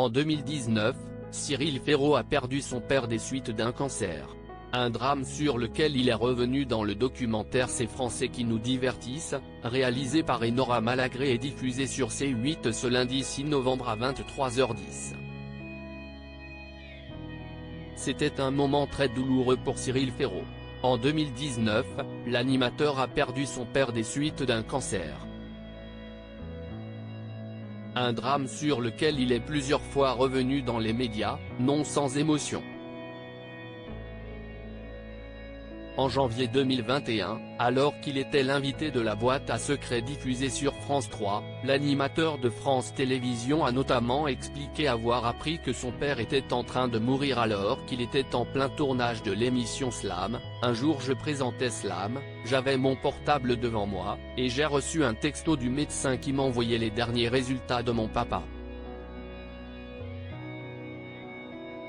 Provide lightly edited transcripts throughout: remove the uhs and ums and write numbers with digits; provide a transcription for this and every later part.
En 2019, Cyril Ferraud a perdu son père des suites d'un cancer. Un drame sur lequel il est revenu dans le documentaire Ces Français qui nous divertissent, réalisé par Enora Malagré et diffusé sur C8 ce lundi 6 novembre à 23h10. C'était un moment très douloureux pour Cyril Ferraud. En 2019, l'animateur a perdu son père des suites d'un cancer. Un drame sur lequel il est plusieurs fois revenu dans les médias, non sans émotion. En janvier 2021, alors qu'il était l'invité de la boîte à secrets diffusée sur France 3, l'animateur de France Télévisions a notamment expliqué avoir appris que son père était en train de mourir alors qu'il était en plein tournage de l'émission Slam. Un jour je présentais Slam, j'avais mon portable devant moi, et j'ai reçu un texto du médecin qui m'envoyait les derniers résultats de mon papa.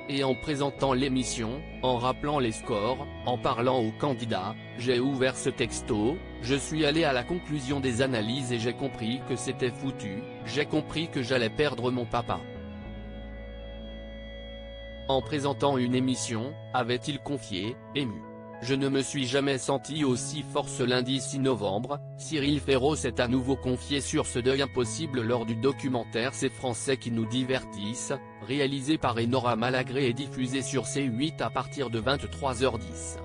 Et en présentant l'émission, en rappelant les scores, en parlant aux candidats, j'ai ouvert ce texto, je suis allé à la conclusion des analyses et j'ai compris que c'était foutu, j'ai compris que j'allais perdre mon papa. En présentant une émission, avait-il confié, ému. Je ne me suis jamais senti aussi fort. Ce lundi 6 novembre, Cyril Ferraud s'est à nouveau confié sur ce deuil impossible lors du documentaire Ces Français qui nous divertissent, réalisé par Enora Malagré et diffusé sur C8 à partir de 23h10.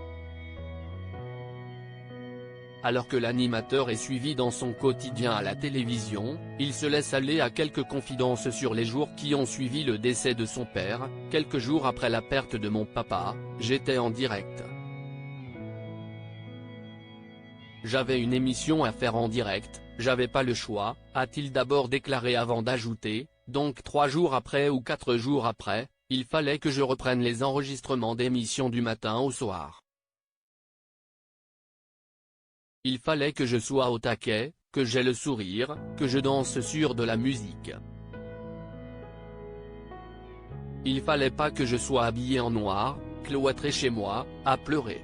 Alors que l'animateur est suivi dans son quotidien à la télévision, il se laisse aller à quelques confidences sur les jours qui ont suivi le décès de son père. Quelques jours après la perte de mon papa, j'étais en direct. J'avais une émission à faire en direct, j'avais pas le choix, a-t-il d'abord déclaré avant d'ajouter, donc 3 jours après ou 4 jours après, il fallait que je reprenne les enregistrements d'émissions du matin au soir. Il fallait que je sois au taquet, que j'aie le sourire, que je danse sur de la musique. Il fallait pas que je sois habillé en noir, cloîtré chez moi, à pleurer.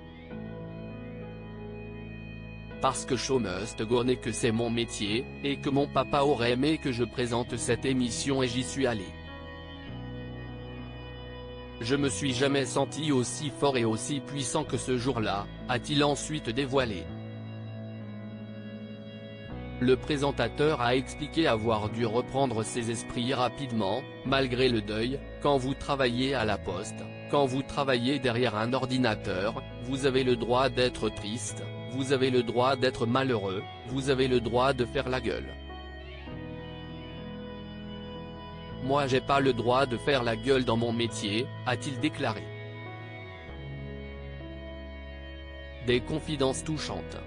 Parce que show must go on et que c'est mon métier, et que mon papa aurait aimé que je présente cette émission et j'y suis allé. Je me suis jamais senti aussi fort et aussi puissant que ce jour-là, a-t-il ensuite dévoilé. Le présentateur a expliqué avoir dû reprendre ses esprits rapidement, malgré le deuil. Quand vous travaillez à la poste, quand vous travaillez derrière un ordinateur, vous avez le droit d'être triste, vous avez le droit d'être malheureux, vous avez le droit de faire la gueule. Moi j'ai pas le droit de faire la gueule dans mon métier, a-t-il déclaré. Des confidences touchantes.